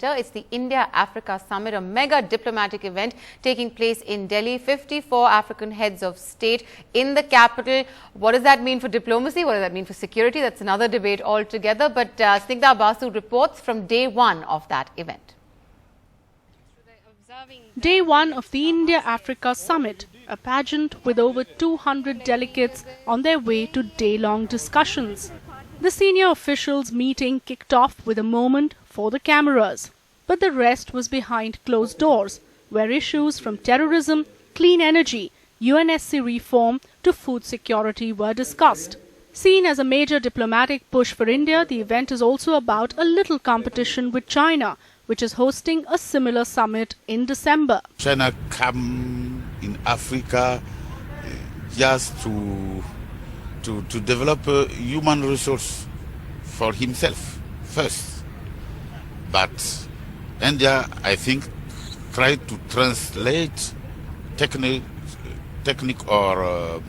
Minister. It's the India-Africa Summit, a mega diplomatic event taking place in Delhi. 54 African heads of state in the capital. What does that mean for diplomacy? What does that mean for security? That's another debate altogether. But Snigdha Basu reports from day one of that event. Day one of the India-Africa Summit, a pageant with over 200 delegates on their way to day-long discussions. The senior officials' meeting kicked off with a moment for the cameras. But the rest was behind closed doors, where issues from terrorism, clean energy, UNSC reform to food security were discussed. Seen as a major diplomatic push for India, the event is also about a little competition with China, which is hosting a similar summit in December. China come in Africa just to develop a human resource for himself first. But India, I think, tried to translate technique or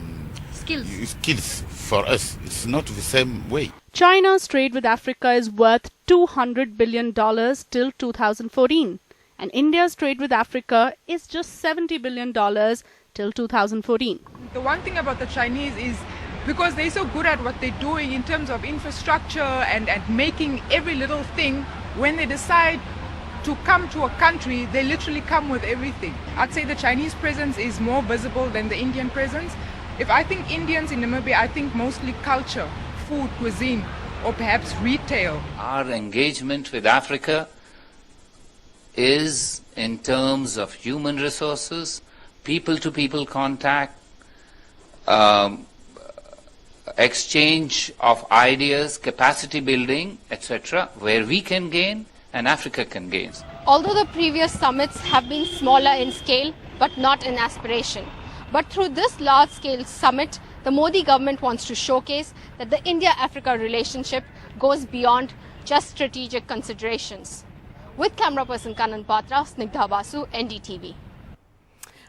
skills for us. It's not the same way. China's trade with Africa is worth $200 billion till 2014, and India's trade with Africa is just $70 billion till 2014. The one thing about the Chinese is because they're so good at what they're doing in terms of infrastructure and making every little thing, when they decide to come to a country, they literally come with everything. I'd say the Chinese presence is more visible than the Indian presence. If I think Indians in Namibia, I think mostly culture, food, cuisine, or perhaps retail. Our engagement with Africa is in terms of human resources, people-to-people contact, exchange of ideas, capacity building, etc., where we can gain and Africa can gain. Although the previous summits have been smaller in scale, but not in aspiration. But through this large-scale summit, the Modi government wants to showcase that the India-Africa relationship goes beyond just strategic considerations. With camera person Kanan Patra, Snigdha Basu, NDTV.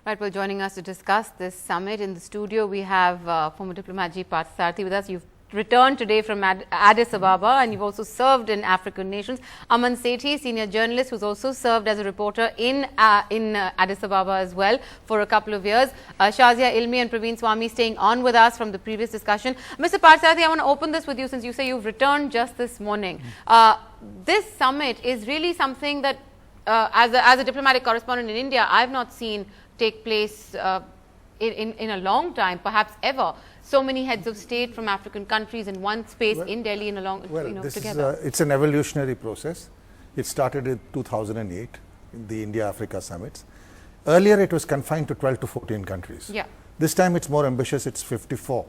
Right, well, joining us to discuss this summit in the studio, we have former diplomat G. Parthasarathy with us. You've returned today from Addis Ababa, and you've also served in African nations. Aman Sethi, senior journalist, who's also served as a reporter in Addis Ababa as well for a couple of years. Shazia Ilmi and Praveen Swami staying on with us from the previous discussion. Mr. Parthasarathy, I want to open this with you since you say you've returned just this morning. This summit is really something that, as a diplomatic correspondent in India, I've not seen take place in a long time, perhaps ever. So many heads of state from African countries in one space in Delhi in a long, together. It's an evolutionary process. It started in 2008 in the India-Africa summits. Earlier, it was confined to 12 to 14 countries. Yeah. This time, it's more ambitious. It's 54.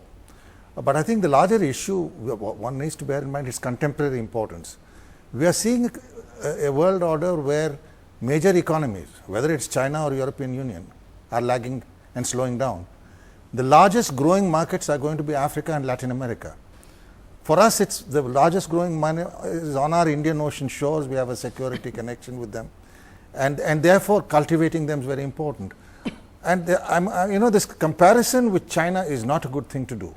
But I think the larger issue one needs to bear in mind is contemporary importance. We are seeing a world order where major economies, whether it's China or European Union, are lagging and slowing down. The largest growing markets are going to be Africa and Latin America. For us, it's the largest growing money is on our Indian Ocean shores. We have a security connection with them, and therefore cultivating them is very important. And this comparison with China is not a good thing to do.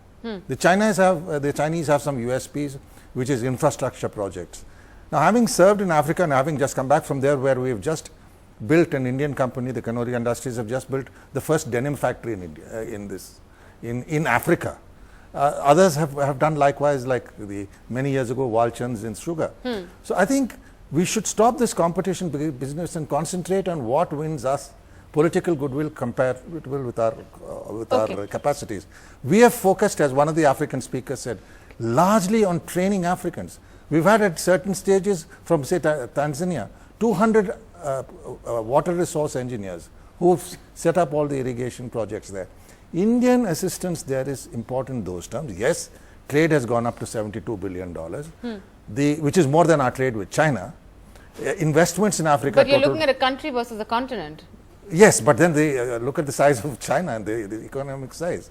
The Chinese have some USPs, which is infrastructure projects. Now, having served in Africa and having just come back from there, where we've just built an Indian company, the Kanori Industries have just built the first denim factory in India, in Africa. Others have done likewise, like many years ago, Walchans in sugar. So I think we should stop this competition business and concentrate on what wins us political goodwill compatible with our capacities. We have focused, as one of the African speakers said, largely on training Africans. We've had at certain stages from, say, Tanzania, 200 water resource engineers who've set up all the irrigation projects there. Indian assistance there is important in those terms. Yes, trade has gone up to $72 billion, which is more than our trade with China. Investments in Africa. But you're looking at a country versus a continent. Yes, but then they look at the size of China and the economic size.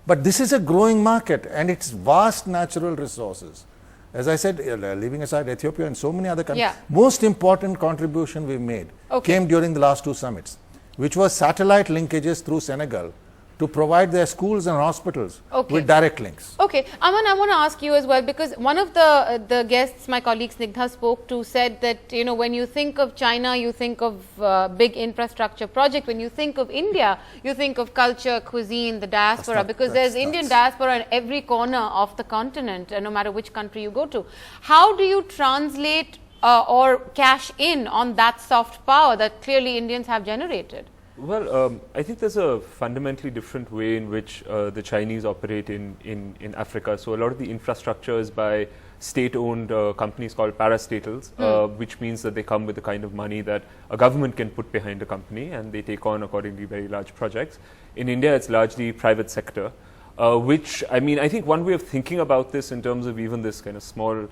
But this is a growing market and it's vast natural resources. As I said, leaving aside Ethiopia and so many other countries, most important contribution we made came during the last two summits, which was satellite linkages through Senegal to provide their schools and hospitals Okay. with direct links. Okay, Aman, I want to ask you as well, because one of the guests my colleague Snigdha spoke to said that, you know, when you think of China, you think of big infrastructure project. When you think of India, you think of culture, cuisine, the diaspora, because there's Indian diaspora in every corner of the continent, no matter which country you go to. How do you translate or cash in on that soft power that clearly Indians have generated? Well, I think there's a fundamentally different way in which the Chinese operate in Africa. So a lot of the infrastructure is by state-owned companies called parastatals, which means that they come with the kind of money that a government can put behind a company, and they take on accordingly very large projects. In India, it's largely private sector, which, I mean, I think one way of thinking about this in terms of even this kind of small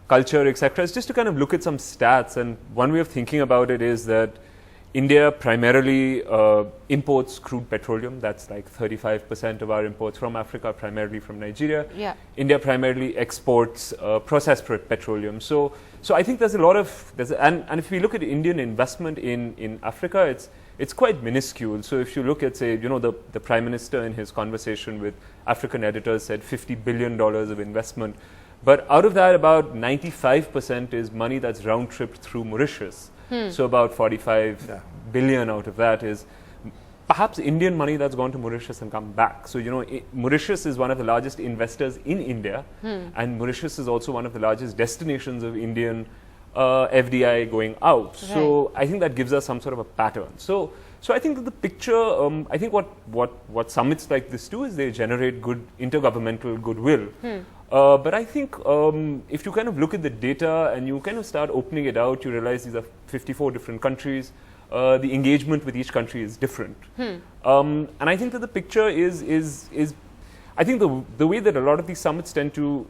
culture, etc., is just to kind of look at some stats. And one way of thinking about it is that India primarily imports crude petroleum. That's like 35% of our imports from Africa, primarily from Nigeria. Yeah. India primarily exports processed petroleum. So I think there's a lot of, and if we look at Indian investment in Africa, it's quite minuscule. So if you look at, say, you know, the Prime Minister in his conversation with African editors said $50 billion of investment. But out of that, about 95% is money that's round-tripped through Mauritius. So about 45 billion out of that is perhaps Indian money that's gone to Mauritius and come back. So, you know, Mauritius is one of the largest investors in India, and Mauritius is also one of the largest destinations of Indian FDI going out. Right. So I think that gives us some sort of a pattern. So I think that the picture, I think what summits like this do is they generate good intergovernmental goodwill. But I think if you kind of look at the data and you kind of start opening it out, you realize these are 54 different countries. The engagement with each country is different. And I think that the picture is I think the way that a lot of these summits tend to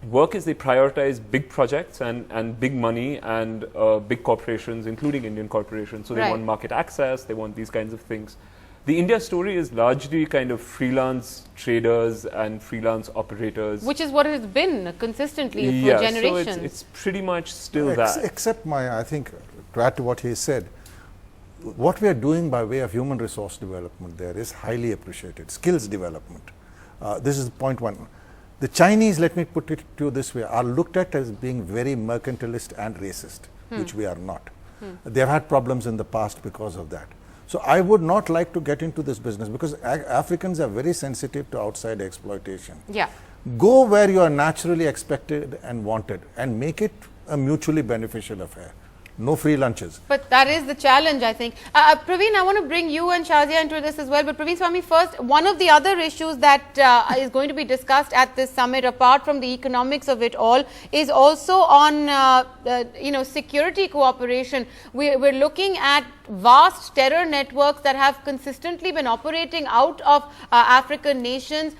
work is they prioritize big projects and big money and big corporations, including Indian corporations. So they want market access, they want these kinds of things. The India story is largely kind of freelance traders and freelance operators. Which is what it has been consistently for generations. So it's pretty much still that. Except I think, to add to what he said, what we are doing by way of human resource development there is highly appreciated. Skills development. This is point one. The Chinese, let me put it to you this way, are looked at as being very mercantilist and racist, which we are not. They have had problems in the past because of that. So I would not like to get into this business because Africans are very sensitive to outside exploitation. Yeah. Go where you are naturally expected and wanted and make it a mutually beneficial affair. No free lunches. But that is the challenge, I think. Praveen, I want to bring you and Shazia into this as well. But Praveen Swami, first, one of the other issues that is going to be discussed at this summit, apart from the economics of it all, is also on security cooperation. We're looking at vast terror networks that have consistently been operating out of African nations.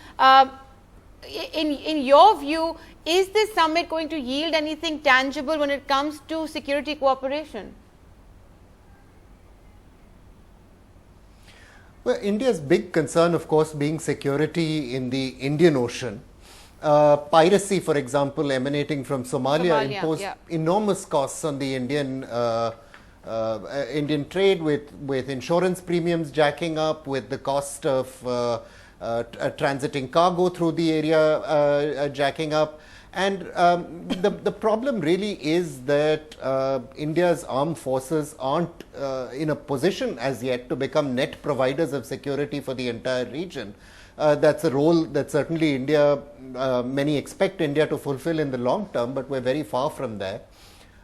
In your view, is this summit going to yield anything tangible when it comes to security cooperation? Well, India's big concern, of course, being security in the Indian Ocean. Piracy, for example, emanating from Somalia imposed enormous costs on the Indian Indian trade, with insurance premiums jacking up, with the cost of transiting cargo through the area jacking up. And the problem really is that India's armed forces aren't in a position as yet to become net providers of security for the entire region. That's a role that certainly many expect India to fulfill in the long term, but we're very far from there.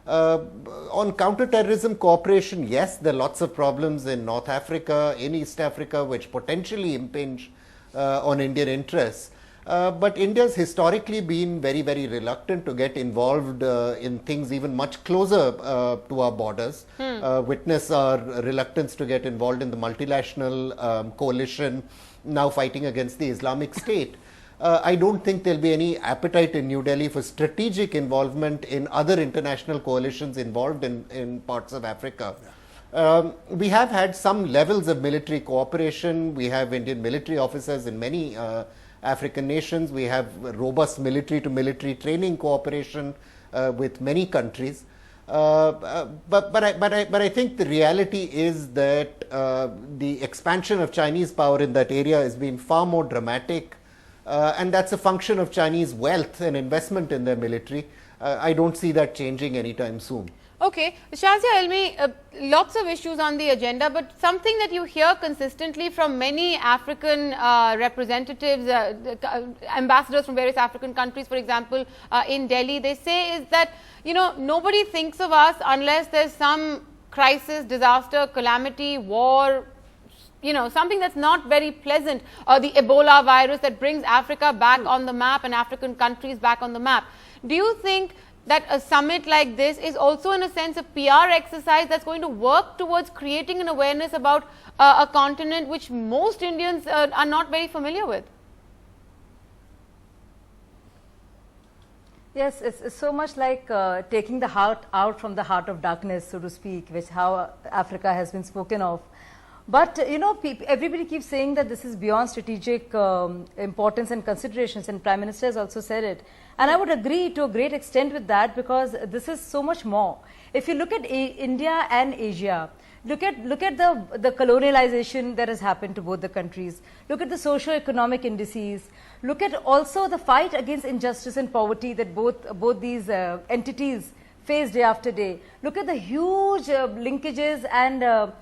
On counterterrorism cooperation, yes, there are lots of problems in North Africa, in East Africa, which potentially impinge on Indian interests. But India's historically been very, very reluctant to get involved in things even much closer to our borders. Witness our reluctance to get involved in the multinational coalition now fighting against the Islamic State. I don't think there'll be any appetite in New Delhi for strategic involvement in other international coalitions involved in parts of Africa. We have had some levels of military cooperation. We have Indian military officers in many African nations. We have robust military to military training cooperation with many countries. But I think the reality is that the expansion of Chinese power in that area has been far more dramatic, and that's a function of Chinese wealth and investment in their military. I don't see that changing anytime soon. Okay, Shazia Elmi, lots of issues on the agenda, but something that you hear consistently from many African representatives, ambassadors from various African countries, for example, in Delhi, they say is that, you know, nobody thinks of us unless there's some crisis, disaster, calamity, war, you know, something that's not very pleasant, or the Ebola virus that brings Africa back on the map and African countries back on the map. Do you think that a summit like this is also in a sense a PR exercise that's going to work towards creating an awareness about a continent which most Indians are not very familiar with? Yes, it's so much like taking the heart out from the heart of darkness, so to speak, which how Africa has been spoken of. But you know, everybody keeps saying that this is beyond strategic importance and considerations, and Prime Minister has also said it. And I would agree to a great extent with that, because this is so much more. If you look at India and Asia, look at the colonialization that has happened to both the countries. Look at the socio-economic indices. Look at also the fight against injustice and poverty that both these entities face day after day. Look at the huge linkages and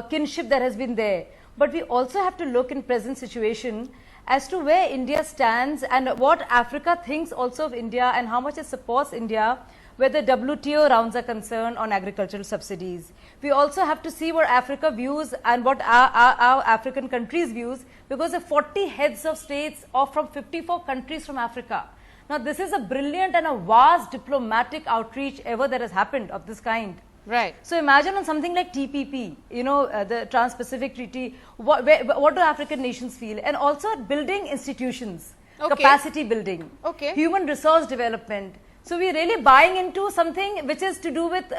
kinship that has been there. But we also have to look in present situation as to where India stands and what Africa thinks also of India and how much it supports India where the WTO rounds are concerned on agricultural subsidies. We also have to see what Africa views and what our African countries views, because the 40 heads of states are from 54 countries from Africa. Now this is a brilliant and a vast diplomatic outreach ever that has happened of this kind. Right. So imagine on something like TPP, you know, the Trans-Pacific Treaty, what do African nations feel? And also building institutions, capacity building, human resource development. So we're really buying into something which is to do with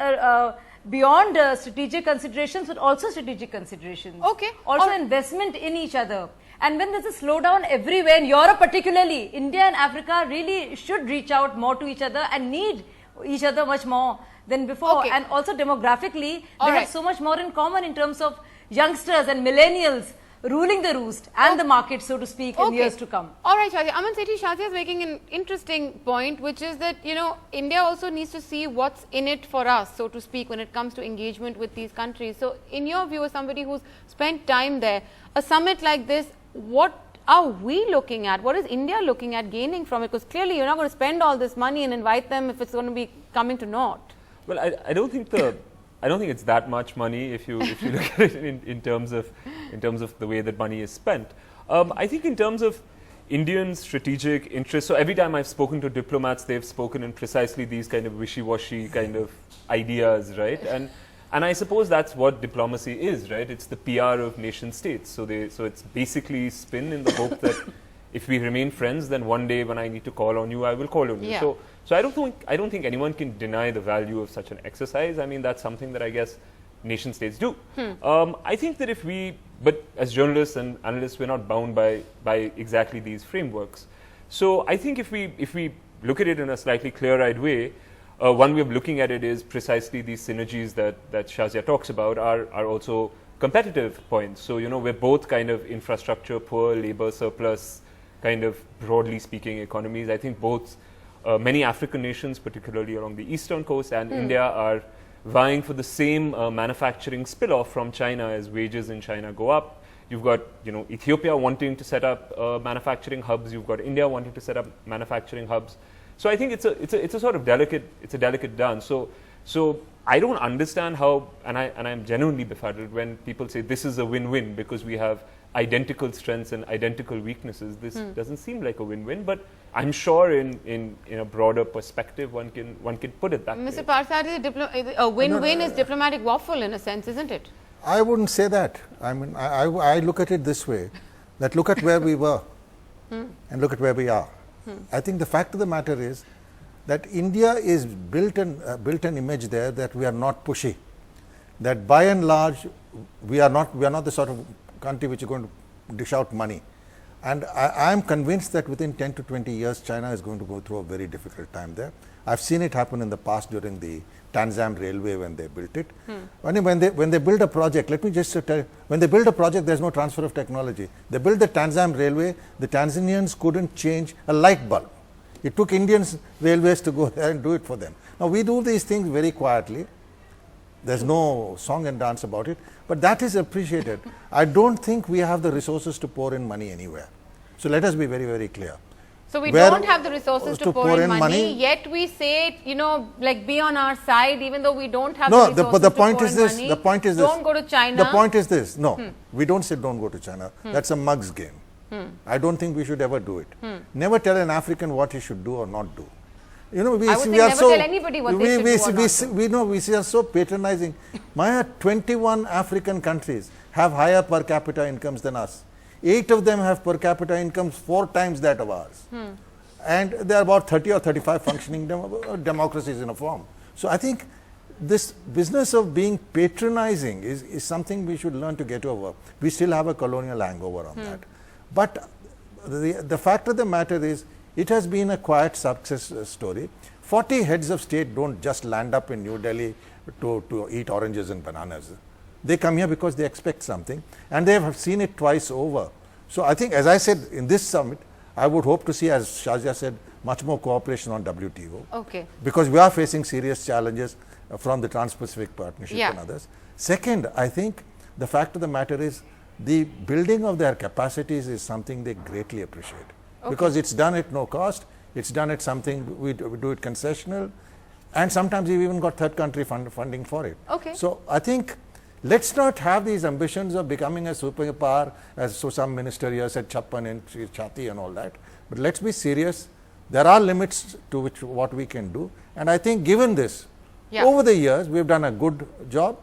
beyond strategic considerations, but also strategic considerations. Also investment in each other. And when there's a slowdown everywhere, in Europe particularly, India and Africa really should reach out more to each other and need each other much more than before. And also demographically, they have so much more in common in terms of youngsters and millennials ruling the roost and the market, so to speak, in years to come. All right, Shazia. Aman Sethi, Shazia is making an interesting point, which is that, you know, India also needs to see what's in it for us, so to speak, when it comes to engagement with these countries. So in your view, as somebody who's spent time there, a summit like this, what are we looking at? What is India looking at gaining from it? Because clearly you're not going to spend all this money and invite them if it's going to be coming to naught. Well, I don't think it's that much money if you look at it in terms of the way that money is spent. I think in terms of Indian strategic interests, so every time I've spoken to diplomats, they've spoken in precisely these kind of wishy-washy kind of ideas, right? And I suppose that's what diplomacy is, right? It's the PR of nation states. So it's basically spin in the hope that if we remain friends, then one day when I need to call on you, I will call on you. Yeah. So I don't think anyone can deny the value of such an exercise. I mean, that's something that I guess nation states do. I think that but as journalists and analysts, we're not bound by exactly these frameworks. So I think if we look at it in a slightly clear-eyed way, one way of looking at it is precisely these synergies that Shazia talks about are also competitive points. So, you know, we're both kind of infrastructure poor, labor surplus, kind of broadly speaking economies. I think both many African nations, particularly along the eastern coast, and India are vying for the same manufacturing spill-off from China as wages in China go up. You've got, you know, Ethiopia wanting to set up manufacturing hubs. You've got India wanting to set up manufacturing hubs. So I think it's a sort of delicate dance. So I don't understand how, and I'm genuinely befuddled when people say this is a win-win because we have identical strengths and identical weaknesses. This doesn't seem like a win-win, but I'm sure in a broader perspective one can put it that way. Mr. Parsad, a win-win is diplomatic waffle in a sense, isn't it? I wouldn't say that. I mean, I look at it this way, that look at where we were and look at where we are. I think the fact of the matter is that India is built an image there that we are not pushy, that by and large we are not the sort of country which is going to dish out money. And I am convinced that within 10 to 20 years, China is going to go through a very difficult time there. I've seen it happen in the past during the Tanzam Railway when they built it. When they build a project, let me just tell you, when they build a project, there's no transfer of technology. They built the Tanzam Railway, the Tanzanians couldn't change a light bulb. It took Indian railways to go there and do it for them. Now, we do these things very quietly. There's no song and dance about it, but that is appreciated. I don't think we have the resources to pour in money anywhere. So let us be very, very clear. So we don't have the resources to pour in money, yet we say, you know, like be on our side, even though we don't have the resources but the to point pour is in this. money. The point is this. Don't go to China. The point is this. No, we don't say don't go to China. That's a mug's game. I don't think we should ever do it. Never tell an African what he should do or not do. You know, we are never so tell anybody what they should do or not do. We know we are so patronizing. My 21 African countries have higher per capita incomes than us. 8 of them have per capita incomes 4 times that of ours. And there are about 30 or 35 functioning democracies in a form. So I think this business of being patronizing is something we should learn to get over. We still have a colonial hangover on that. But the fact of the matter is, it has been a quiet success story. 40 heads of state don't just land up in New Delhi to eat oranges and bananas. They come here because they expect something, and they have seen it twice over. So I think, as I said, in this summit, I would hope to see, as Shazia said, much more cooperation on WTO. Okay. Because we are facing serious challenges from the Trans-Pacific Partnership and others. Second, I think the fact of the matter is, the building of their capacities is something they greatly appreciate. Because it's done at no cost, it's done at something, we do it concessional, and sometimes we've even got third country funding for it. Okay. So I think, let's not have these ambitions of becoming a superpower, as so some minister here said, Chappan and Chati and all that. But let's be serious. There are limits to what we can do. And I think given this, over the years, we've done a good job,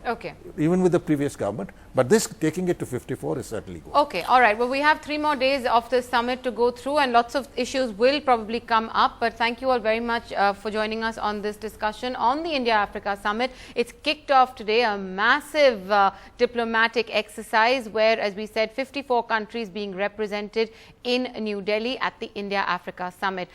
even with the previous government. But this, taking it to 54 is certainly good. Okay, all right. Well, we have 3 more days of this summit to go through, and lots of issues will probably come up. But thank you all very much for joining us on this discussion on the India-Africa Summit. It's kicked off today, a massive diplomatic exercise where, as we said, 54 countries being represented in New Delhi at the India-Africa Summit.